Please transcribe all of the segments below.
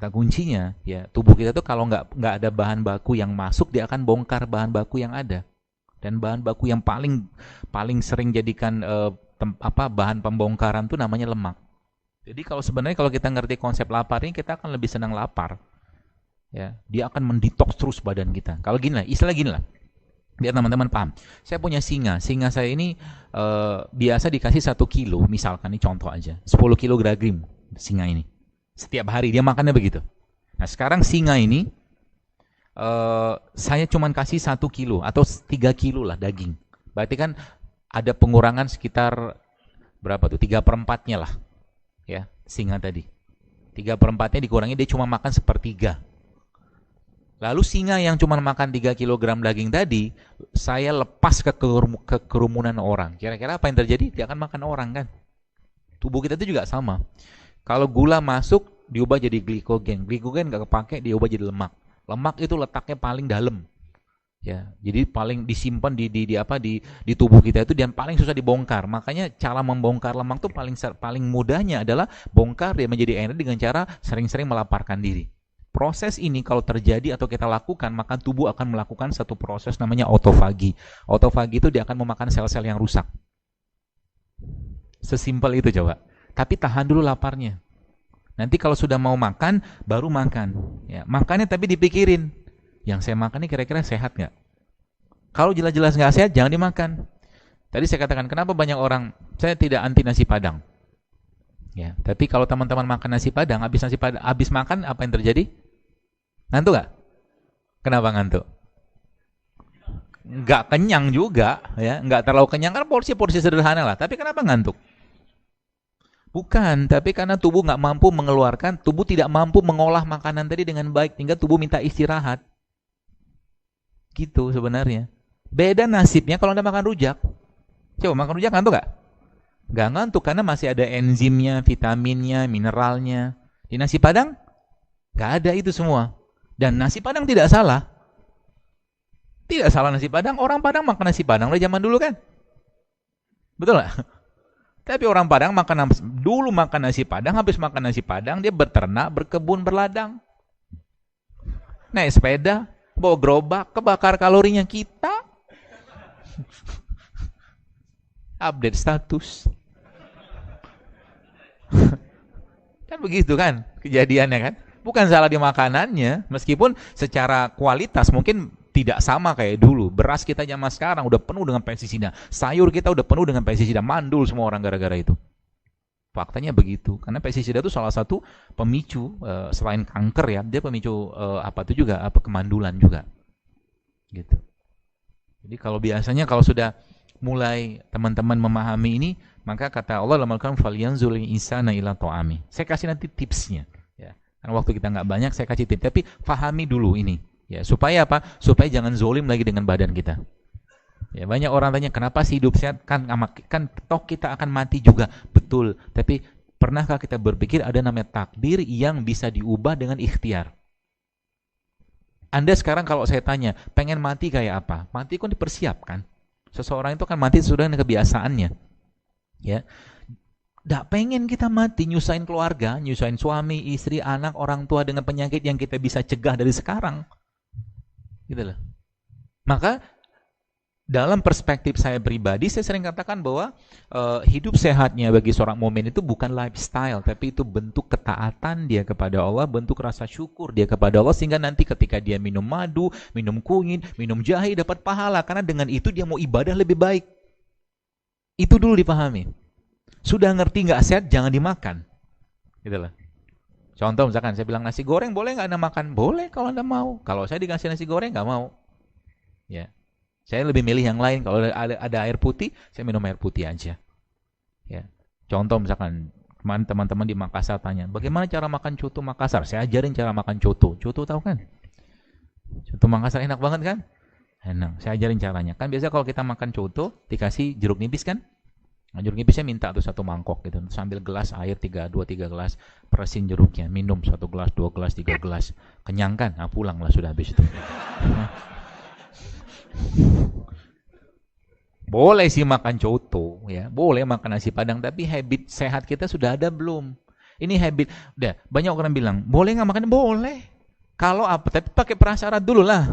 kata kuncinya ya, tubuh kita tuh kalau nggak ada bahan baku yang masuk, dia akan bongkar bahan baku yang ada. Dan bahan baku yang paling paling sering jadikan bahan pembongkaran tuh namanya lemak. Jadi sebenarnya kalau kita ngerti konsep lapar ini, kita akan lebih senang lapar. Ya, dia akan mendetoks terus badan kita. Kalau gini lah, istilah gini lah, biar teman-teman paham. Saya punya singa saya ini biasa dikasih 1 kilo, misalkan ini contoh aja, 10 kilo gragrim singa ini. Setiap hari dia makannya begitu. Nah sekarang singa ini saya cuma kasih 1 kilo atau 3 kilo lah daging. Berarti kan ada pengurangan sekitar berapa tuh? 3/4-nya lah. Ya, singa tadi. 3/4-nya dikurangi, dia cuma makan 1/3. Lalu singa yang cuma makan 3 kilogram daging tadi, saya lepas ke kerumunan orang. Kira-kira apa yang terjadi? Dia akan makan orang kan? Tubuh kita itu juga sama. Kalau gula masuk, diubah jadi glikogen. Glikogen nggak kepake, diubah jadi lemak. Lemak itu letaknya paling dalam. Ya, jadi paling disimpan di tubuh kita itu, dan paling susah dibongkar. Makanya cara membongkar lemak tuh paling mudahnya adalah bongkar dia menjadi energi dengan cara sering-sering melaparkan diri. Proses ini kalau terjadi atau kita lakukan, maka tubuh akan melakukan satu proses namanya autofagi. Autofagi itu dia akan memakan sel-sel yang rusak. Sesimpel itu coba. Tapi tahan dulu laparnya. Nanti kalau sudah mau makan, baru makan. Ya, makannya tapi dipikirin, yang saya makan ini kira-kira sehat nggak? Kalau jelas-jelas nggak sehat, jangan dimakan. Tadi saya katakan, kenapa banyak orang, saya tidak anti nasi Padang. Ya, tapi kalau teman-teman makan nasi Padang, habis makan apa yang terjadi? Ngantuk nggak? Kenapa ngantuk? Nggak kenyang juga, ya, nggak terlalu kenyang, kan porsi-porsi sederhana lah. Tapi kenapa ngantuk? Bukan, tapi karena tubuh nggak mampu mengeluarkan, tubuh tidak mampu mengolah makanan tadi dengan baik, hingga tubuh minta istirahat. Gitu sebenarnya. Beda nasibnya kalau Anda makan rujak. Coba makan rujak ngantuk nggak? Nggak ngantuk, karena masih ada enzimnya, vitaminnya, mineralnya. Di nasi Padang nggak ada itu semua. Dan nasi Padang tidak salah. Tidak salah nasi Padang. Orang Padang makan nasi Padang dari zaman dulu kan? Betul nggak? Tapi orang Padang dulu makan nasi Padang, habis makan nasi Padang dia beternak, berkebun, berladang. Naik sepeda, bawa gerobak, kebakar kalorinya kita. Update status. Kan begitu kan kejadiannya kan? Bukan salah di makanannya, meskipun secara kualitas mungkin tidak sama kayak dulu. Beras kita zaman sekarang udah penuh dengan pestisida. Sayur kita udah penuh dengan pestisida. Mandul semua orang gara-gara itu. Faktanya begitu. Karena pestisida itu salah satu pemicu, selain kanker ya, dia pemicu kemandulan juga. Gitu. Jadi biasanya kalau sudah mulai teman-teman memahami ini, maka kata Allah dalam Al-Quran, falyanzur insana ila ta'ami. Saya kasih nanti tipsnya. Ya. Karena waktu kita nggak banyak, saya kasih tips. Tapi fahami dulu ini. Ya, supaya apa? Supaya jangan zolim lagi dengan badan kita. Ya, banyak orang tanya, kenapa sih hidup sehat? Kan toh kita akan mati juga. Betul. Tapi pernahkah kita berpikir ada namanya takdir yang bisa diubah dengan ikhtiar? Anda sekarang kalau saya tanya, pengen mati kayak apa? Mati kan dipersiapkan. Seseorang itu kan mati sesuai dengan kebiasaannya. Ya. Nggak pengen kita mati, nyusahin keluarga, nyusahin suami, istri, anak, orang tua dengan penyakit yang kita bisa cegah dari sekarang. Gitu loh. Maka dalam perspektif saya pribadi, saya sering katakan bahwa hidup sehatnya bagi seorang mukmin itu bukan lifestyle, tapi itu bentuk ketaatan dia kepada Allah, bentuk rasa syukur dia kepada Allah, sehingga nanti ketika dia minum madu, minum kunyit, minum jahe, dapat pahala, karena dengan itu dia mau ibadah lebih baik. Itu dulu dipahami. Sudah ngerti nggak sehat, jangan dimakan. Gitu loh. Contoh misalkan saya bilang nasi goreng boleh nggak Anda makan? Boleh kalau Anda mau. Kalau saya dikasih nasi goreng nggak mau. Ya, saya lebih milih yang lain. Kalau ada air putih, saya minum air putih aja. Ya, contoh misalkan teman-teman di Makassar tanya, bagaimana cara makan coto Makassar? Saya ajarin cara makan coto. Coto tahu kan? Coto Makassar enak banget kan? Enak. Saya ajarin caranya. Kan biasa kalau kita makan coto dikasih jeruk nipis kan? Nah, jeruk nipisnya minta tuh 1 mangkok gitu. Sambil gelas air 2-3 gelas, perasin jeruknya, minum 1 gelas, 2 gelas, 3 gelas. Kenyang kan? Nah, pulang lah sudah habis itu. Boleh sih makan coto, ya. Boleh makan nasi Padang, tapi habit sehat kita sudah ada belum? Ini habit. Udah, banyak orang bilang, boleh nggak makan? Boleh. Kalau apa? Tapi pakai prasyarat dulu lah.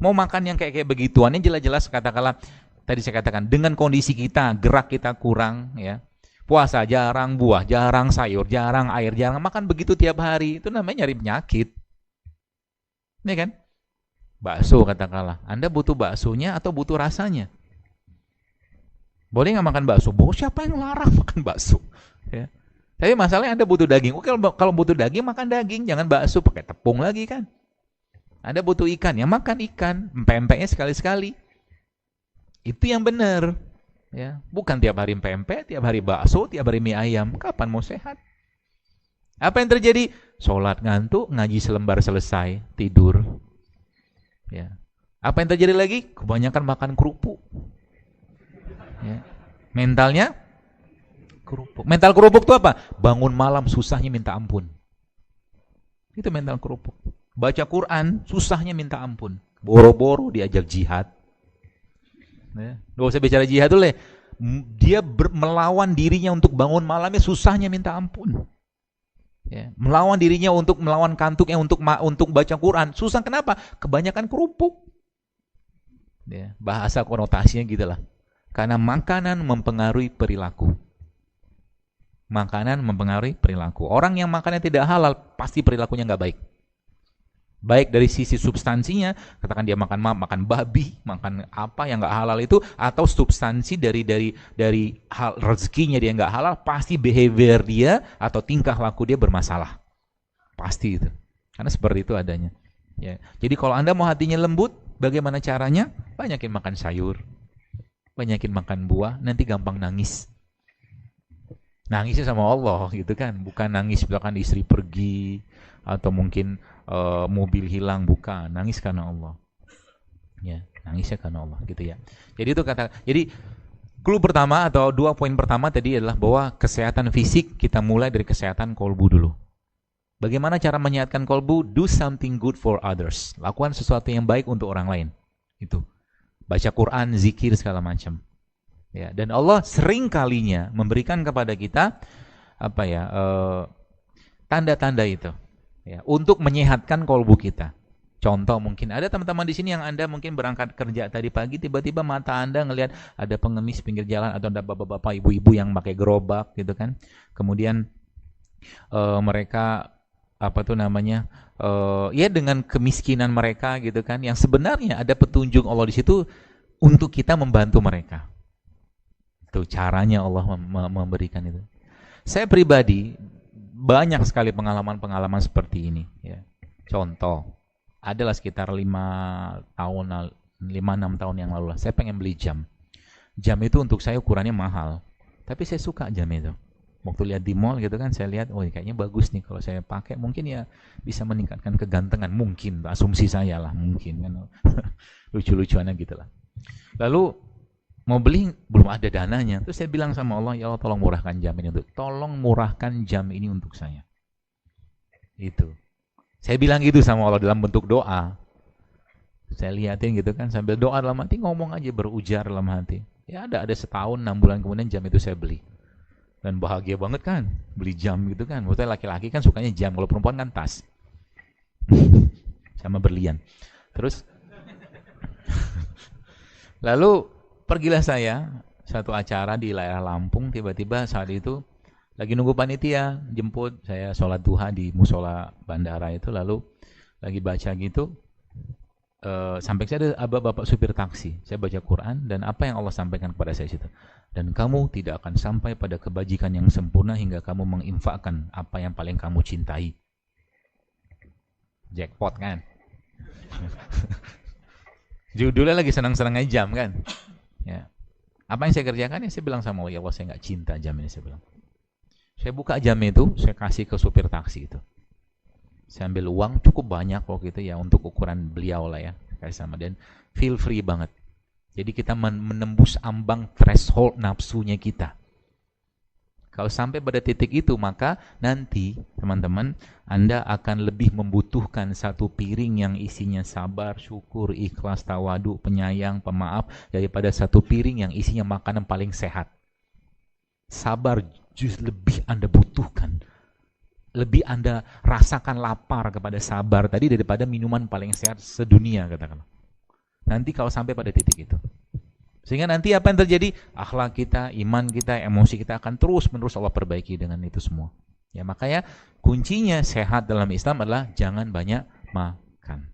Mau makan yang kayak begituan, ini jelas-jelas katakanlah, tadi saya katakan, dengan kondisi kita, gerak kita kurang, ya. Puasa jarang buah, jarang sayur, jarang air, jarang makan begitu tiap hari. Itu namanya nyari penyakit. Ini kan? Bakso katakanlah. Anda butuh baksonya atau butuh rasanya? Boleh nggak makan bakso? Siapa yang larang makan bakso? Ya. Tapi masalahnya Anda butuh daging. Oke, kalau butuh daging, makan daging. Jangan bakso pakai tepung lagi kan. Anda butuh ikan, ya makan ikan. Empek-empeknya sekali-sekali. Itu yang benar. Ya, bukan tiap hari pempek, tiap hari bakso, tiap hari mie ayam. Kapan mau sehat? Apa yang terjadi? Sholat ngantuk, ngaji selembar selesai, tidur. Ya. Apa yang terjadi lagi? Kebanyakan makan kerupuk. Ya. Mentalnya kerupuk. Mental kerupuk itu apa? Bangun malam susahnya minta ampun. Itu mental kerupuk. Baca Quran susahnya minta ampun. Boro-boro diajak jihad. Ya. Gak usah bicara jihad dulu. Dia melawan dirinya untuk bangun malamnya susahnya minta ampun. Ya. Melawan dirinya untuk melawan kantuknya untuk baca Quran susah. Kenapa? Kebanyakan kerupuk. Ya. Bahasa konotasinya gitulah. Karena makanan mempengaruhi perilaku. Makanan mempengaruhi perilaku. Orang yang makannya tidak halal pasti perilakunya nggak baik. Baik dari sisi substansinya, katakan dia makan babi, makan apa yang nggak halal itu, atau substansi dari hal rezekinya dia nggak halal, pasti behavior dia atau tingkah laku dia bermasalah, pasti itu. Karena seperti itu adanya. Ya. Jadi kalau Anda mau hatinya lembut, bagaimana caranya? Banyakin makan sayur, banyakin makan buah, nanti gampang nangis. Nangisnya sama Allah gitu kan, bukan nangis misalkan istri pergi atau mungkin mobil hilang, bukan, nangis karena Allah. Ya, nangisnya karena Allah gitu ya. Jadi itu jadi clue pertama atau 2 poin pertama tadi adalah bahwa kesehatan fisik kita mulai dari kesehatan kolbu dulu. Bagaimana cara menyehatkan kolbu? Do something good for others. Lakukan sesuatu yang baik untuk orang lain. Itu. Baca Quran, zikir segala macam. Ya, dan Allah sering kalinya memberikan kepada kita tanda-tanda itu. Ya, untuk menyehatkan kolbu kita. Contoh mungkin ada teman-teman di sini yang Anda mungkin berangkat kerja tadi pagi, tiba-tiba mata Anda ngelihat ada pengemis pinggir jalan atau ada bapak-bapak, ibu-ibu yang pakai gerobak gitu kan. Kemudian mereka ya dengan kemiskinan mereka gitu kan, yang sebenarnya ada petunjuk Allah di situ untuk kita membantu mereka. Itu caranya Allah memberikan itu. Saya pribadi banyak sekali pengalaman-pengalaman seperti ini. Ya. Contoh, adalah sekitar 5-6 tahun yang lalu lah. Saya pengen beli jam. Jam itu untuk saya ukurannya mahal. Tapi saya suka jam itu. Waktu lihat di mall gitu kan, saya lihat, oh kayaknya bagus nih kalau saya pakai. Mungkin ya bisa meningkatkan kegantengan. Mungkin, asumsi saya lah. Mungkin kan. Lucu-lucuannya gitu lah. Lalu, mau beli belum ada dananya. Terus saya bilang sama Allah, ya Allah tolong murahkan jam ini untuk saya. Itu. Saya bilang gitu sama Allah dalam bentuk doa. Saya liatin gitu kan sambil doa dalam hati, ngomong aja berujar dalam hati. Ya ada setahun 6 bulan kemudian jam itu saya beli. Dan bahagia banget kan beli jam gitu kan. Maksudnya laki-laki kan sukanya jam, kalau perempuan kan tas. Sama berlian. Terus lalu pergilah saya satu acara di daerah Lampung, tiba-tiba saat itu lagi nunggu panitia jemput, saya sholat duha di musola bandara itu, lalu lagi baca gitu, sampai saya ada bapak supir taksi, saya baca Quran dan apa yang Allah sampaikan kepada saya situ, dan kamu tidak akan sampai pada kebajikan yang sempurna hingga kamu menginfakkan apa yang paling kamu cintai. Jackpot kan? Judulnya lagi senang-senangnya jam kan? Ya. Apa yang saya kerjakan? Ya saya bilang sama Allah, ya Allah saya nggak cinta jam ini, saya bilang. Saya buka jam itu, saya kasih ke supir taksi itu. Saya ambil uang cukup banyak waktu itu ya untuk ukuran beliau lah ya, kasih sama, dan feel free banget. Jadi kita menembus ambang threshold nafsunya kita. Kalau sampai pada titik itu, maka nanti teman-teman Anda akan lebih membutuhkan satu piring yang isinya sabar, syukur, ikhlas, tawadu, penyayang, pemaaf, daripada satu piring yang isinya makanan paling sehat. Sabar justru lebih Anda butuhkan. lebih Anda rasakan lapar kepada sabar tadi daripada minuman paling sehat sedunia, katakanlah. Nanti kalau sampai pada titik itu. Sehingga nanti apa yang terjadi? Akhlak kita, iman kita, emosi kita akan terus-menerus Allah perbaiki dengan itu semua. Ya, makanya kuncinya sehat dalam Islam adalah jangan banyak makan.